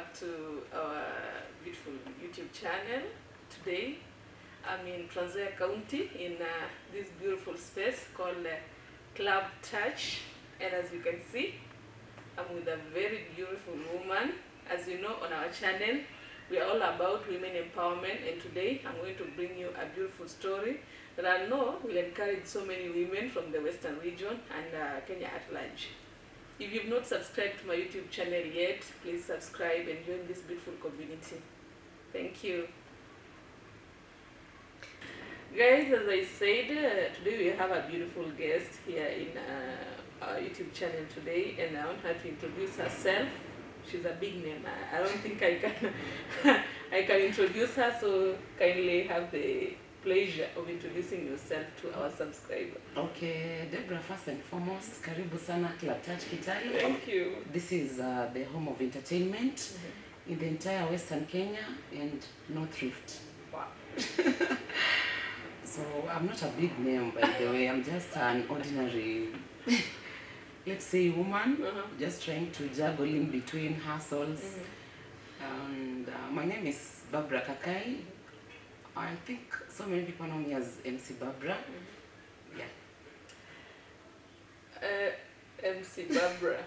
back to our beautiful YouTube channel. Today, I'm in Trans Nzoia County in this beautiful space called Club Touch. And as you can see, I'm with a very beautiful woman. As you know, on our channel, we are all about women empowerment, and today I'm going to bring you a beautiful story that I know will encourage so many women from the Western region and Kenya at large. If you've not subscribed to my YouTube channel yet, please subscribe and join this beautiful community. Thank you. Guys, as I said, today we have a beautiful guest here in our YouTube channel today, and I want her to introduce herself. She's a big name. I don't think I can I can introduce her, so kindly have the pleasure of introducing yourself to our subscriber. Okay, Deborah, first and foremost, karibu sana Club Touch Kitale. Thank you. This is the home of entertainment in the entire Western Kenya and North Rift. Wow. So I'm not a big name, by the way. I'm just an ordinary, let's say, woman, just trying to juggle in between hustles. And my name is Barbara Kakai. I think so many people know me as MC Barbara. Yeah. MC Barbara.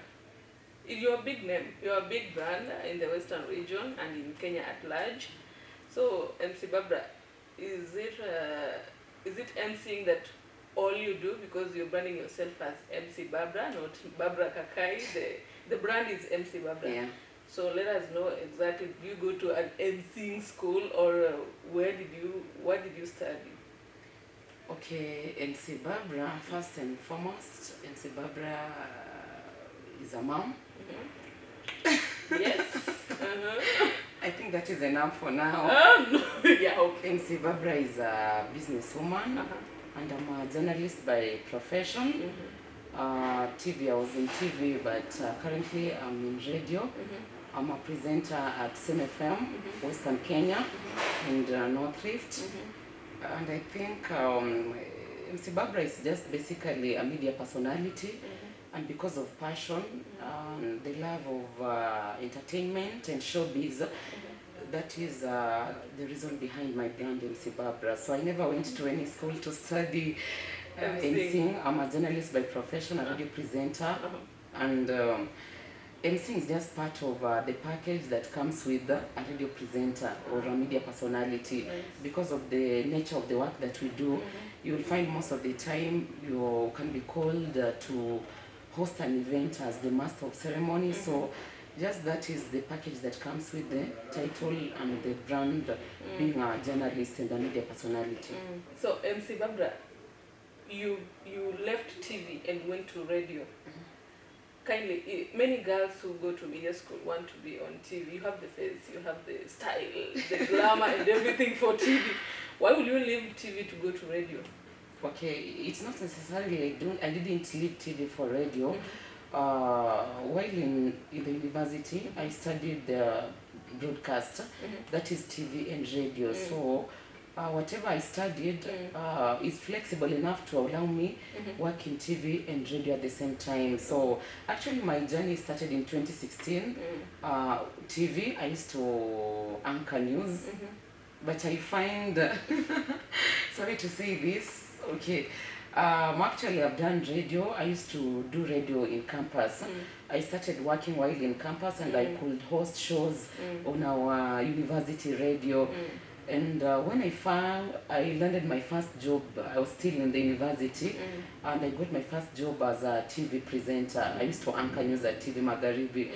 You're a big name. You're a big brand in the Western region and in Kenya at large. So, MC Barbara, is it MCing that all you do, because you're branding yourself as MC Barbara, not Barbara Kakai? The brand is MC Barbara. Yeah. So let us know exactly, do you go to an MCing school, or what did you study? Okay, MC Barbara, first and foremost, MC Barbara is a mom. Yes. I think that is enough for now. No. Yeah, okay. MC Barbara is a businesswoman, and I'm a journalist by profession. TV, I was in TV, but currently I'm in radio. I'm a presenter at CMFM, Western Kenya, and North Rift. And I think MC Barbara is just basically a media personality. And because of passion, the love of entertainment and showbiz, that is the reason behind my brand, MC Barbara. So I never went to any school to study MCing. I'm a journalist by profession, a radio presenter, and MCing is just part of the package that comes with a radio presenter or a media personality. Nice. Because of the nature of the work that we do, you will find most of the time you can be called to host an event as the master of ceremony. So just that is the package that comes with the title and the brand, being a journalist and a media personality. So MC Barbara, you left TV and went to radio. Kindly, many girls who go to media school want to be on TV. You have the face, you have the style, the glamour and everything for TV. Why will you leave TV to go to radio? Okay, it's not necessarily I didn't leave TV for radio. While in the university, I studied broadcast, that is TV and radio. So whatever I studied is flexible enough to allow me work in TV and radio at the same time. So actually my journey started in 2016. TV, I used to anchor news, but I find, sorry to say this, okay, actually I've done radio. I used to do radio in campus. I started working while in campus, and I could host shows on our university radio. And when I landed my first job, I was still in the university, and I got my first job as a TV presenter. I used to anchor news at TV Magharibi.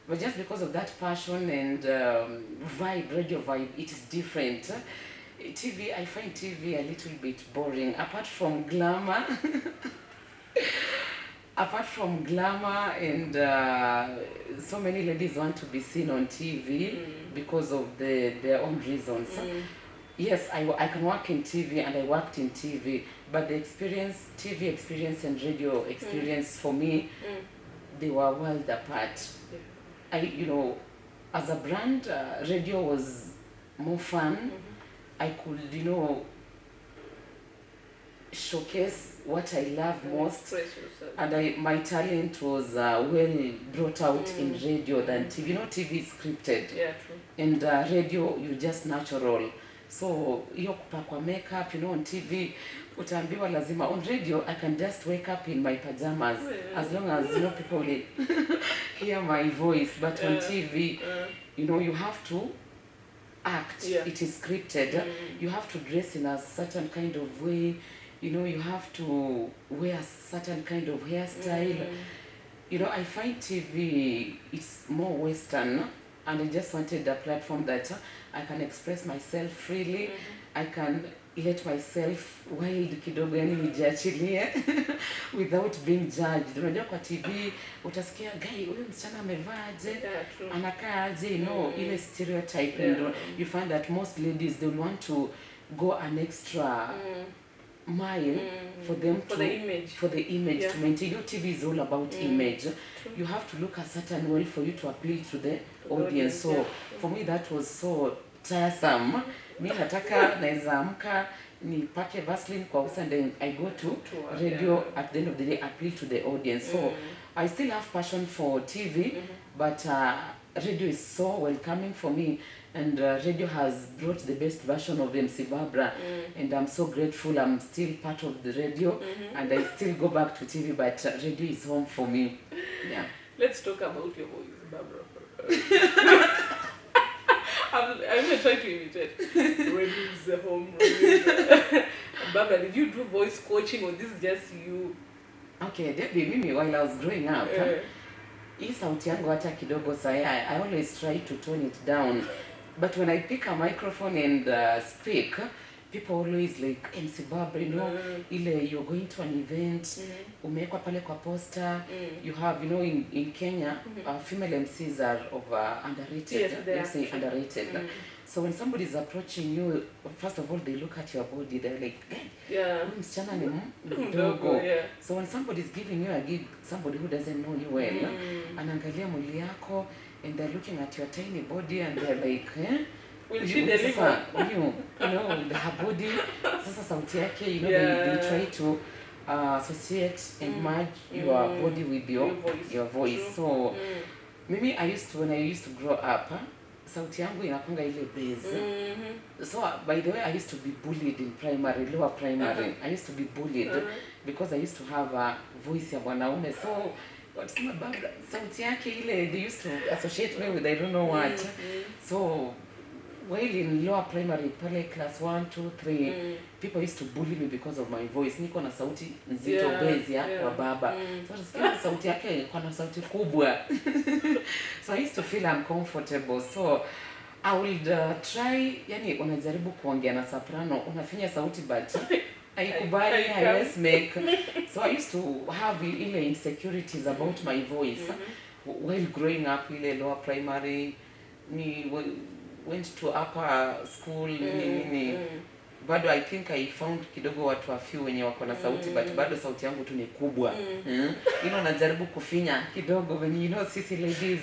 But just because of that passion and radio vibe, it is different. TV, I find TV a little bit boring, apart from glamour. Apart from glamour, and so many ladies want to be seen on TV because of their own reasons. Yes, I can work in TV, and I worked in TV, but the TV experience and radio experience for me, they were worlds apart. As a brand, radio was more fun. I could, showcase what I love most. Express yourself. And my talent was well brought out in radio than TV. You know, TV is scripted. Yeah, true. And radio, you just natural. So hiyo kupakwa makeup, you know, on TV utaambiwa lazima. On radio I can just wake up in my pajamas as long as, you know, people will hear my voice. But on TV, you know, you have to act. It is scripted. You have to dress in a certain kind of way. You know, you have to wear a certain kind of hairstyle. You know, I find TV, it's more Western, and I just wanted a platform that I can express myself freely. I can let myself wild kidogo, yani nijiachilie without being judged. Unajua kwa TV utasikia guy huyu msichana amevaaje, anakaaje, you know, ile stereotype. And you find that most ladies, they want to go an extra mile for them for the image to maintain. Your TV is all about image. You have to look a certain way for you to appeal to the audience. So for me that was so tiresome. Mi nataka naweza amka nipake Vaseline kwa uso and then I go to radio. At the end of the day, appeal to the audience. So I still have passion for TV, but radio is so welcoming for me, and radio has brought the best version of MC Barbara, and I'm so grateful. I'm still part of the radio, and I still go back to TV, but radio is home for me. Yeah. Let's talk about your voice, Barbara. I'm going to try to imitate. Radio is the home. Barbara, did you do voice coaching, or this is just you? Okay, Debbie, mimi while I was growing up, hii sauti yangu hata kidogo saya, I always try to tone it down. But when I pick a microphone and speak, people always like, MC Barbara, you know, ile you're going to an event, umewekwa pale kwa poster, you have, you know, in Kenya, female MCs are underrated. Yes, Let's say underrated. So when somebody is approaching you, first of all, they look at your body, they're like, msichana ni mdogo. So when somebody is giving you a gig, somebody who doesn't know you well, anaangalia mwili yako, and they're looking at your tiny body, and they're like, will she deliver? You know, her body, sasa sauti yake, you know, they try to associate and merge your body with your voice. So maybe when I used to grow up, sauti yangu inakunga ile bass. So by the way, I used to be bullied in lower primary. I used to be bullied because I used to have a voice ya mwanaume. So watasema Barbara, sauti yake ile, they used to associate me with I don't know what. So while in lower primary, pale class 1, 2, 3, people used to bully me because of my voice. Niko na sauti nzito bass ya wa baba. So nasikia sauti yake iko na sauti kubwa. So I used to feel uncomfortable. So I would try, yani unajaribu kuongea na soprano, unafinya sauti but haikubali, haiwezi make. So I used to have ile insecurities about my voice while growing up ile lower primary. Went to upper school, bado I think I found kidogo watu a few wenye wako na sauti, but bado sauti yangu tu ni kubwa. You know, najaribu kufinya kidogo when, you know, sisi ladies,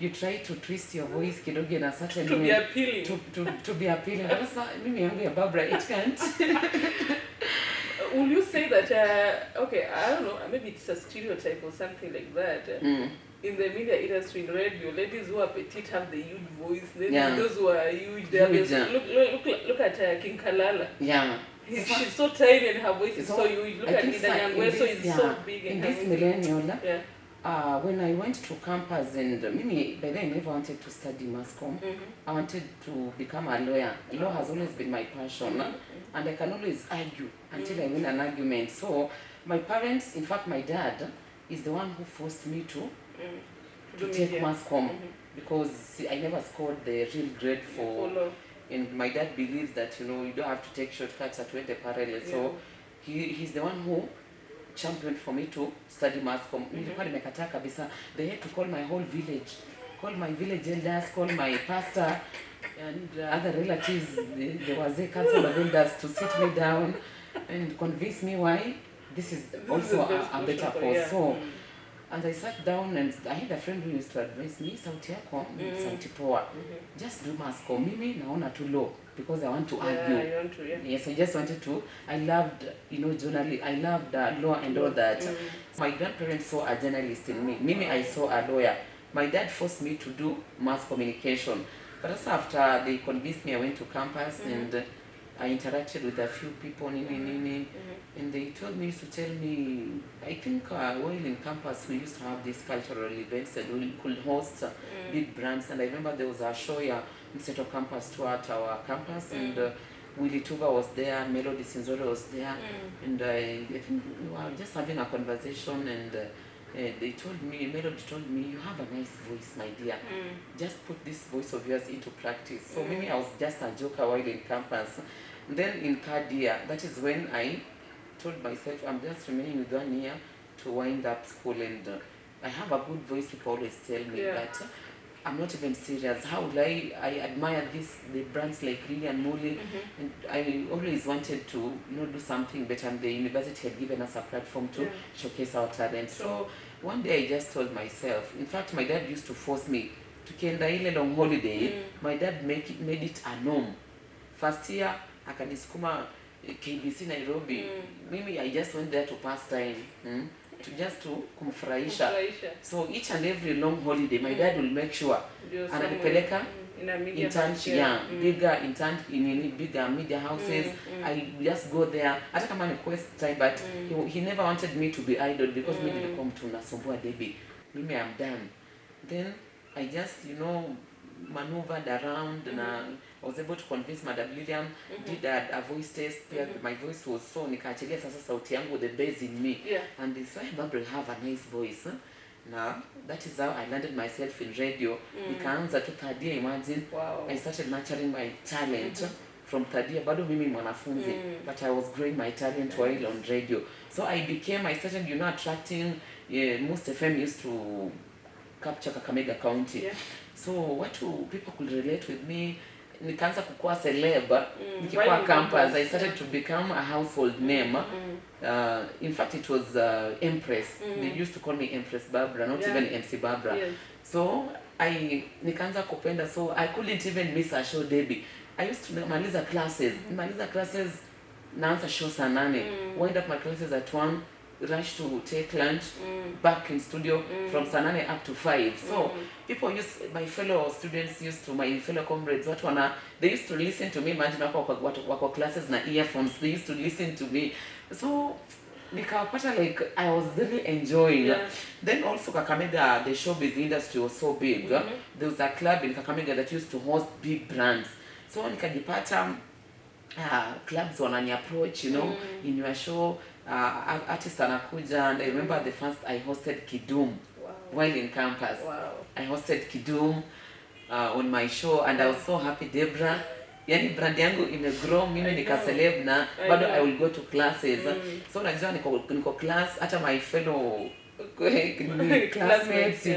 you try to twist your voice kidogo in a certain way. To be appealing. To be appealing. But mimi yangu ya Barbara, it can't. Will you say that, okay, I don't know, maybe it's a stereotype or something like that. In the media industry, in radio, ladies who are petite have the huge voice. Those who are huge, they have look at King Kalala. Yeah. She's so tiny and her voice is so huge. Look at Nida Nyangwe, so it's so big. In this millennial, when I went to campus, and Mimi, by then I never wanted to study mass comm. I wanted to become a lawyer. Law has always been my passion, and I can always argue until I win an argument. So my parents, in fact my dad, is the one who forced me to take mass comm, because I never scored the real grade for, and my dad believes that, you know, you don't have to take shortcuts at the parallel. So he's the one who championed for me to study mass comm. Nilikuwa nimekataa kabisa. They had to call my whole village, call my village elders, call my pastor and other relatives, the wazee council of elders, to sit me down and convince me why this is also a better course. So And I sat down and I had a friend who used to advise me, sauti yako, sauti poa. Just do mass com. Mimi naona too low because I want to argue. You want to, Yes, I just wanted to. I loved, journaling. I loved law and all that. My grandparents saw a journalist in me. Mimi, I saw a lawyer. My dad forced me to do mass communication. But also after they convinced me, I went to campus and I interacted with a few people, and they told me to tell me, I think while in campus we used to have these cultural events and we could host big brands. And I remember there was a show here in Central Campus tour at our campus, and Willie Tuva was there, Melody Sinzoro was there, and I think we were just having a conversation, and they told me, Melody told me, you have a nice voice, my dear. Just put this voice of yours into practice. So maybe I was just a joker while in campus. And then in third year, that is when I told myself, I'm just remaining with 1 year to wind up school, and I have a good voice, people always tell me, but I'm not even serious. How will I admire the brands like Lily and Molly, and I always wanted to do something better, and the university had given us a platform to showcase our talent. So one day I just told myself, in fact my dad used to force me, tukienda ile long holiday, my dad made it a norm. First year, akanisukuma KBC Nairobi. Mimi, I just went there to pass time, to kumfurahisha. So each and every long holiday, my dad will make sure ananipeleka internship, bigger media houses. I just go there. Hata kama ni quest time, but he never wanted me to be idle because mimi nilikuwa mtu nasumbua Debbie. Mimi, I'm done. Then I just, maneuvered around, and I was able to convince Madam Lillian, did a voice test, my voice was so, nikaachilia sasa sauti yangu, the bass in me, and this why Barbara have a nice voice. Now, that is how I landed myself in radio. Nikaanza to third year, imagine. Wow. I started nurturing my talent from third year, bado mimi mwanafunzi, but I was growing my talent while on radio. So I started, attracting, most FM used to capture Kakamega County. So people could relate with me. Nikaanza kukua celeb, nikikuwa campus, I started to become a household name. In fact, it was Empress. They used to call me Empress Barbara, not even MC Barbara. So nikaanza kupenda, so I couldn't even miss a show, Debbie. I used to maliza classes, naanza show saa 8, wind up my classes at 1, rush to take lunch, back in studio from saa 8 up to 5. So my fellow students my fellow comrades, they used to listen to me. Imagine wako classes na earphones, they used to listen to me. So nikapata like I was really enjoying. Then also Kakamega, the showbiz industry was so big. There was a club in Kakamega that used to host big brands. So nikajipata clubs wanani approach, in your show, artist anakuja, and I remember the first I hosted Kidum while in campus. I hosted Kidum on my show, and I was so happy. Debra, yani brand yangu imegrow, mimi nika celeb na bado I will go to classes. So unajua niko class, hata my fellow classmates,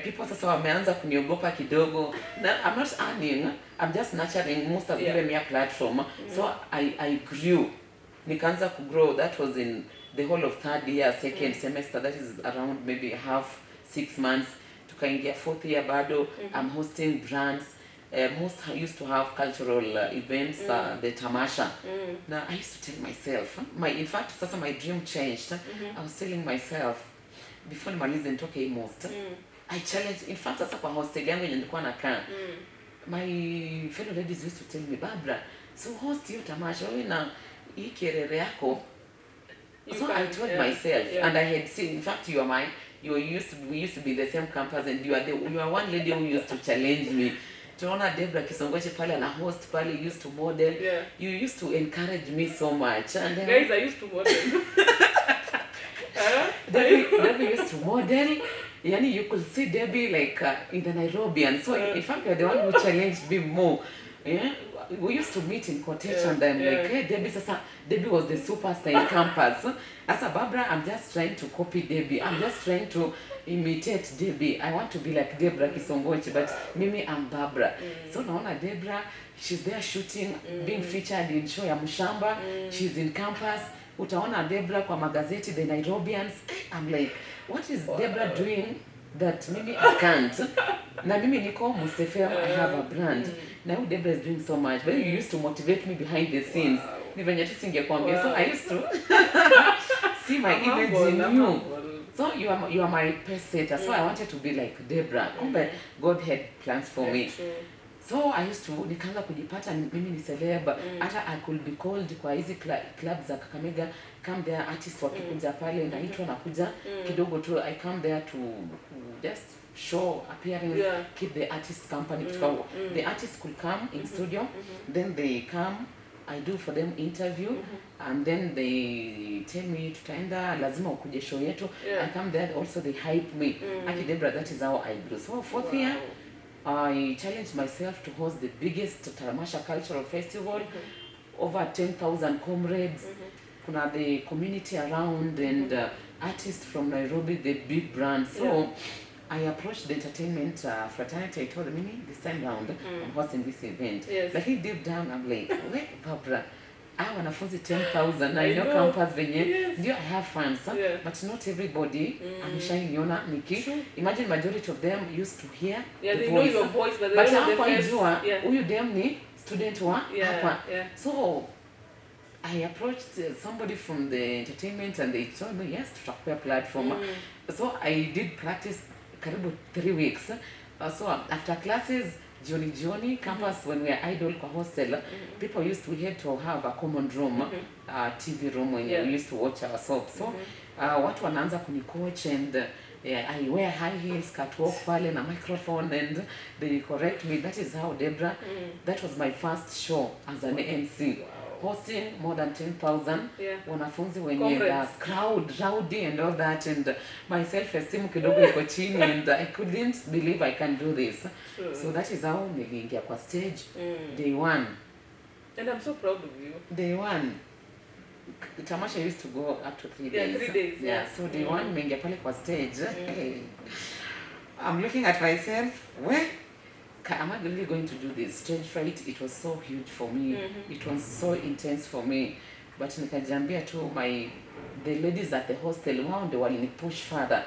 people sasa wameanza kuniogopa kidogo. I'm not earning, I'm just nurturing. Most have given me a platform. So I grew. Nikaanza to grow. That was in the whole of third year, second semester. That is around maybe 6 months. Tukaingia fourth year bado. I'm hosting brands. Most used to have cultural events, the Tamasha. Now I used to tell myself, in fact, sasa my dream changed. I was telling myself, before nimalize nitoke most, I challenged, in fact, sasa kwa hostel yangu yenye nilikuwa nakaa, my fellow ladies used to tell me, Barbara, so host hiyo tamasha, wewe na hii kerere yako. So I told myself, and I had seen, in fact, we used to be the same campus, and you are one lady who used to challenge me. Tunaona Debra Kisongoche pale na host pale, used to model. You used to encourage me so much. And then, guys, I used to model. Debbie used to model. Yani, you could see Debbie like in the Nairobi, and so in fact you're the one who challenged me more. Yeah, we used to meet in Cottage, and I'm like, hey Debbie was the superstar in campus. As a Barbara, I'm just trying to copy Debbie. I'm just trying to imitate Debbie. I want to be like Debra Kisongoche, but Mimi, I'm Barbara. So naona Debra, she's there shooting, being featured in show ya Mshamba. She's in campus. utaona Debra kwa magazeti, the Nairobians. I'm like, what is Debra doing that maybe I can't? Na mimi niko Musefem, I have a brand. Na huyu Debra is doing so much. But you used to motivate me behind the scenes. Ni venye tu singekwambia. So I used to see my image in you. So you are my pace setter. So I wanted to be like Debra. Kumbe God had plans for me. So I used to nikaanza kujipata mimi ni celeb. Hata I could be called kwa hizi clubs za Kakamega, come there artists wakikuja pale naitwa nakuja kidogo tu. I come there to just show appearance, keep the artist company. The artists could come in studio, then they come, I do for them interview, and then they tell me tutaenda lazima ukuje show yetu. I come there also, they hype me. Aki Debra, that is how I grew. So fourth year I challenged myself to host the biggest Tamasha cultural festival, over 10,000 comrades. Kuna the community around and artists from Nairobi, the big brands. So I approached the entertainment fraternity. I told them, Mimi, this time round, I'm hosting this event. But he deep down, I'm like, wait, Barbara, I wanafunzi 10,000. I know campus venye. Ndio, I have fans, but not everybody. Ameshaniona niki. Imagine majority of them used to hear the they voice. know your voice, but they don't know the face. Huyu dem ni student wa hapa. So I approached somebody from the entertainment and they told me, yes, tutakupea platform. So I did practice karibu 3 weeks. So after classes, jioni campus, when we are idle kwa hostel, people used to have to have a common room, TV room when we used to watch our soap. So watu wanaanza kunicoach and I wear high heels, catwalk pale na microphone and they correct me. That is how Debra, that was my first show as an MC. Hosting more than 10,000 wanafunzi wenye crowd, rowdy and all that, and my self-esteem kidogo iko chini and I couldn't believe I can do this. So that is how niliingia kwa stage day one. And I'm so proud of you. Day one. Tamasha used to go up to 3 days. 3 days. So day one nimeingia pale kwa stage. I'm looking at myself, where am I really going to do this? Stage fright, it was so huge for me. It was so intense for me. But nikajiambia tu the ladies at the hostel, wao ndio walinipush further.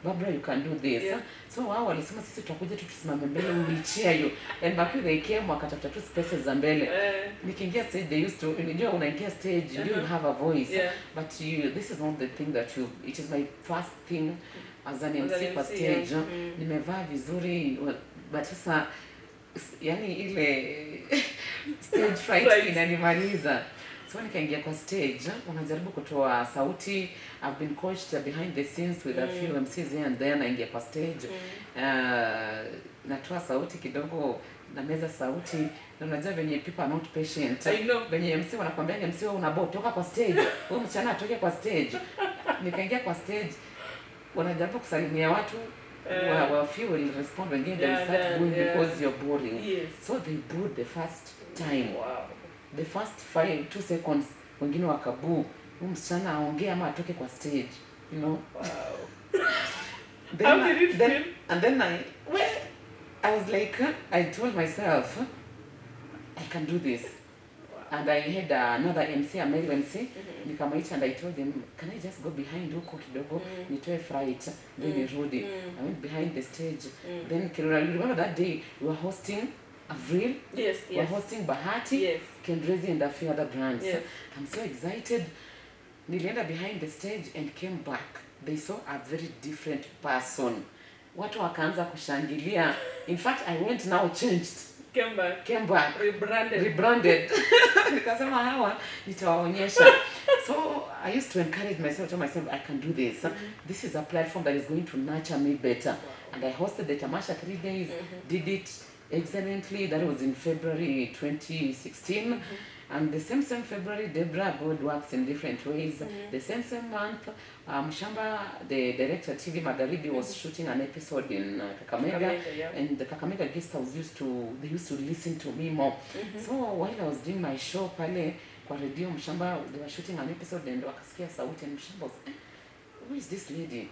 Barbara, you can do this. So wao walisema sisi tutakuja tu tusimame mbele, we cheer you. And back they came wakatafuta tu spaces za mbele. Nikiingia stage, they used to, unajua unaingia stage, you have a voice. But this is not the thing that it is my first thing as an MC kwa stage. Nimevaa vizuri, but sasa yani ile stage fright inanimaliza. So nikaingia kwa stage, unajaribu kutoa sauti. I've been coached behind the scenes with a few MCs here and then. Naingia kwa stage, natoa sauti kidogo, na meza sauti, na unajua venye people are not patient. Venye MC wanakuambia MC wewe unabo toka kwa stage, wewe msichana atoke kwa stage. Nikaingia kwa stage, wanajaribu kusalimia watu, well, few will respond, wengine they will start booing because you're boring. So they booed the first time. The first 2 seconds, wengine wakaboo, huyu msichana aongee ama atoke kwa stage, you know. How did it feel? And then I was like, I told myself, I can do this. And I had another MC, a male MC, nikamaita and I told him, can I just go behind huko kidogo, nitoe fright, then nirudi. I went behind the stage. Then remember that day we were hosting Avril, we were hosting Bahati, Kendrezi and a few other brands. I'm so excited. Nilienda behind the stage and came back. They saw a very different person. Watu wakaanza kushangilia. In fact, I went now changed. Came back. Rebranded. Nikasema hawa nitawaonyesha. So I used to encourage myself, tell myself, I can do this. This is a platform that is going to nurture me better. And I hosted the Tamasha 3 days, did it excellently. That was in February 2016. And the same February, Debra, God works in different ways. The same month, Mshamba, the director TV Magharibi, was shooting an episode in Kakamega, and the Kakamega guest house used to listen to me more. So while I was doing my show pale kwa radio Mshamba, they were shooting an episode and wakasikia sauti, and Mshamba was, who is this lady?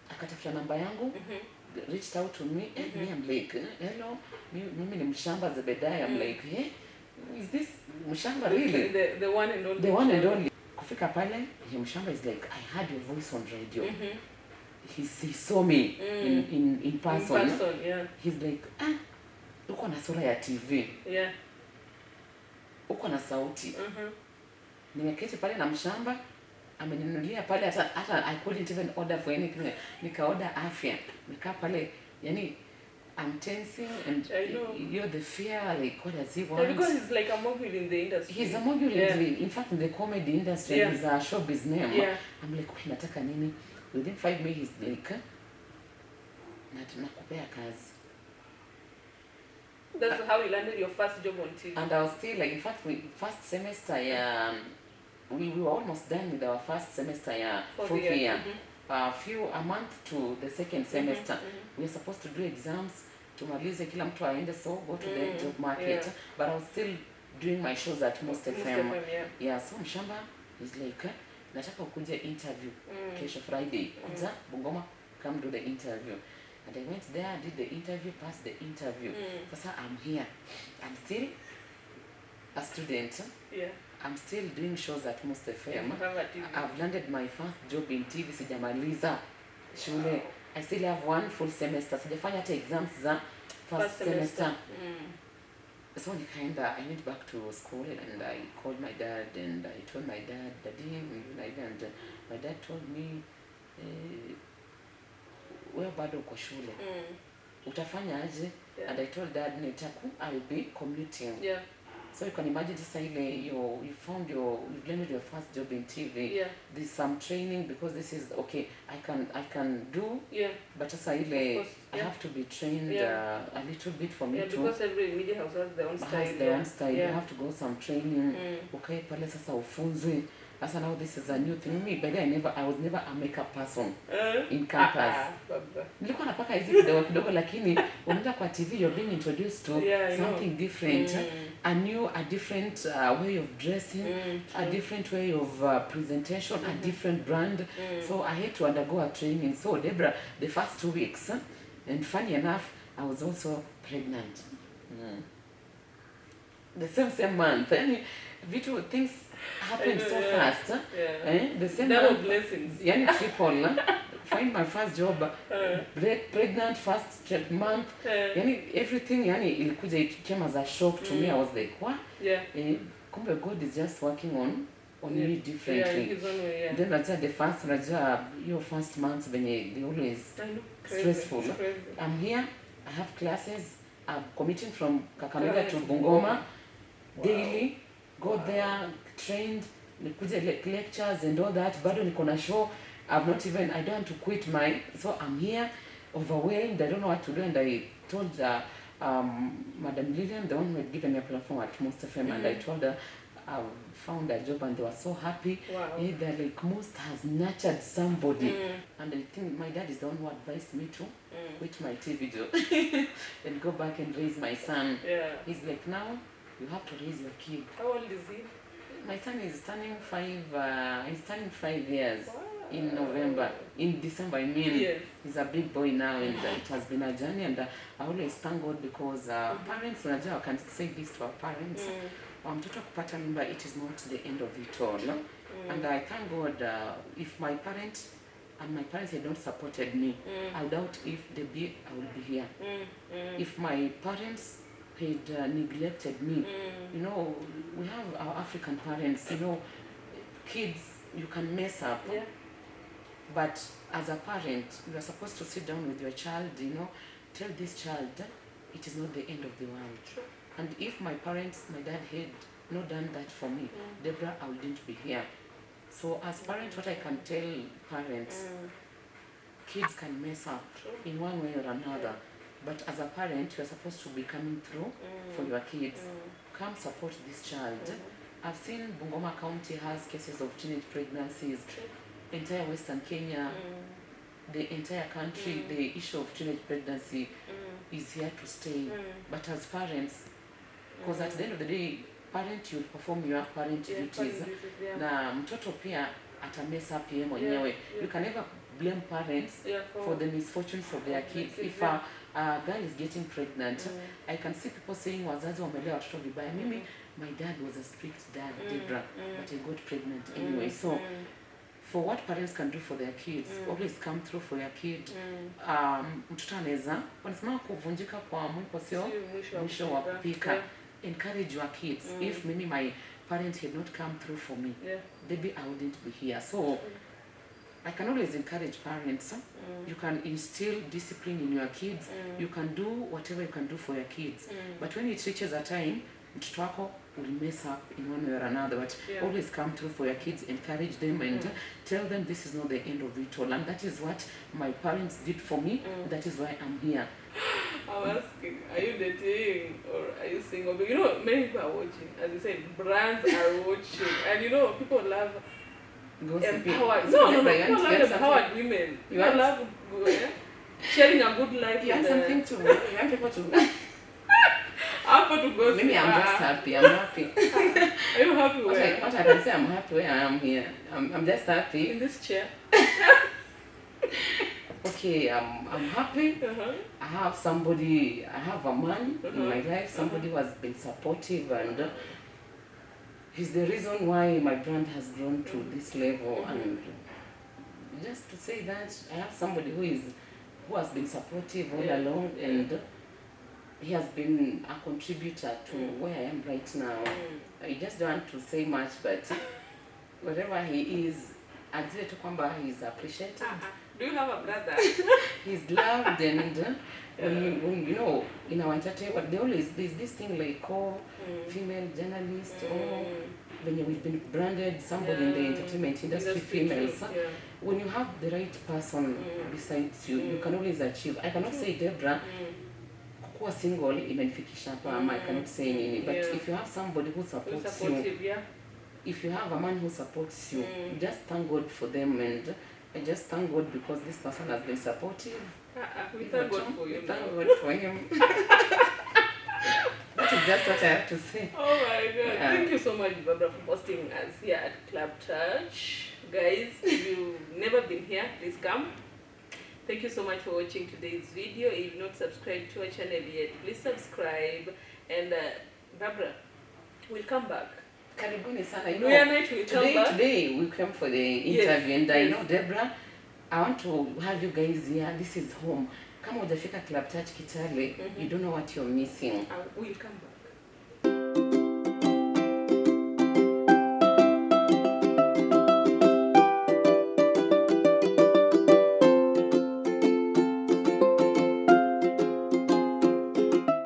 Akatafuta namba yangu, reached out to me, and me, I'm like, hello, mimi ni Mshamba Zebediah. I'm like, hey, is this Mshamba really? The one and only. The one and only. kufika pale Mshamba is like, I heard your voice on radio. He saw me in person. In person, yeah. He's like, uko na sura ya TV. Yeah. Uko na sauti. Nimeketi pale na Mshamba, ameninunulia pale hata I couldn't even order for anything. Nikaorder afya. Nikaa pale, yani I'm tensing and you're the fear, like what does he want? Yeah, because he's like a mogul in the industry. He's a mogul in fact in the comedy industry, he's a showbiz name. Yeah. I'm like, nataka nini? Within 5 minutes he's like, nakupea kazi. That's how you landed your first job on TV. And I was still like, in fact, first semester, we were almost done with our first semester, fourth year. A month to the second semester, we were supposed to do exams, tumalize kila mtu aende, so go to the job market. But I was still doing my shows at Most FM. Yeah, so Mshamba is like, nataka ukuje interview kesho Friday. Kuja Bungoma, come do the interview. And I went there, did the interview, passed the interview. Sasa I'm here. I'm still a student. Yeah. I'm still doing shows at Most FM. I've landed my first job in TV. Sijamaliza shule. I still have 1 full semester. Sijafanya hata exams za first semester. So I went back to school and I called my dad and I told my dad, Daddy, and my dad told me, wewe bado uko shule. Utafanya aje? And I told dad, I'll be commuting. Yeah. So you can imagine this you've landed your first job in TV. Yeah. There's some training because this is okay. I can do. Yeah. But I have to be trained a little bit for me to. Yeah, because every media house has their own style. Has their own style. You have to go some training. Okay, pale sasa ufunzwe. Sasa now this is a new thing. Me, but I was never a makeup person in campus. Nilikuwa napaka hizi kidogo lakini unaenda kwa TV you're being introduced to something different. A different way of dressing, a different way of presentation, a different brand. So I had to undergo a training. So Deborah, the first 2 weeks, and funny enough, I was also pregnant. The same month. Things happened so fast. The same month. Blessings. Triple. Find my first job, pregnant, first month, everything, ilikuja, it came as a shock to me. I was like, what? Yeah. Kumbe God is just working on me differently. Yeah, his own way, Then your first months, they always stressful. Crazy. I'm here, I have classes, I'm commuting from Kakamega to Bungoma daily, go there, trained, nikuja lectures and all that, bado niko na show. I don't want to quit so I'm here, overwhelmed, I don't know what to do, and I told Madam Lillian, the one who had given me a platform at Most FM, and I told her I found a job, and they were so happy. Wow. They're like, Most has nurtured somebody. And I think my dad is the one who advised me to quit my TV job and go back and raise my son. Yeah. He's like, now you have to raise your kid. How old is he? My son is turning 5 years. Wow. In November, in December, I mean, yes. He's a big boy now, and it has been a journey, and I always thank God because parents, I can say this to our parents, mtoto kupata mimba, it is not the end of it all, and I thank God if my parents had not supported me, I doubt if I will be here. If my parents had neglected me, we have our African parents, kids, you can mess up. Yeah. But as a parent, you are supposed to sit down with your child, tell this child it is not the end of the world. True. And if my dad had not done that for me, Deborah, I wouldn't be here. So as parents, what I can tell parents, kids can mess up in one way or another. But as a parent, you are supposed to be coming through for your kids. Come support this child. I've seen Bungoma County has cases of teenage pregnancies. Entire Western Kenya, the entire country, the issue of teenage pregnancy is here to stay. But as parents, because at the end of the day, parent, you perform your parent duties. Na mtoto pia ata mess up yeye mwenyewe. You can never blame parents for the misfortunes of their kids. If a girl is getting pregnant, I can see people saying wazazi wamelea watoto vibaya. Mimi, my dad was a strict dad, Deborah, but I got pregnant anyway. So for what parents can do for their kids, always come through for your kid. Mtoto anaweza wanasema kuvunjika kwa mwiko sio mwisho wa kupika. Encourage your kids. If maybe my parents had not come through for me, maybe I wouldn't be here. So I can always encourage parents. You can instill discipline in your kids. You can do whatever you can do for your kids. But when it reaches a time, mtoto wako will mess up in one way or another. But always come through for your kids, encourage them, and tell them this is not the end of it all. And that is what my parents did for me. That is why I'm here. I'm asking, are you dating or are you single? But you know, many people are watching. As you said, brands are watching. And you know, people love empowered. No, people love empowered women. You love sharing a good life. You want something to, you want people to... Maybe I'm just happy. I'm happy. Are you happy where? What I can say, I'm happy where I am here. I'm just happy. In this chair. Okay, I'm happy. I have somebody, I have a man in my life, somebody who has been supportive, and he's the reason why my brand has grown to this level. And just to say that I have somebody who has been supportive all along, and he has been a contributor to where I am right now. I just don't want to say much, but wherever he is, ajue tu kwamba he's appreciated. Do you have a brother? He's loved, and when you know, in our entertainment, there's this thing like female journalists, or when we've been branded somebody in the entertainment industry, females. When you have the right person besides you, you can always achieve. I cannot say Deborah, kuwa single imenifikisha hapa, I cannot say anything. But if you have somebody who supports you, if you have a man who supports you, just thank God for them, and I just thank God because this person has been supportive. We thank God for you. Thank God for him. That is just what I have to say. Oh my God. Thank you so much, Barbara, for hosting us here at Club Touch. Guys, if you've never been here, please come. Thank you so much for watching today's video. If you've not subscribed to our channel yet, please subscribe. And Barbara, we'll come back. Karibuni sana. You know, today we came for the interview, and I know, Deborah, I want to have you guys here. This is home. Kama hujafika Club Touch Kitale, you don't know what you're missing. We'll come back.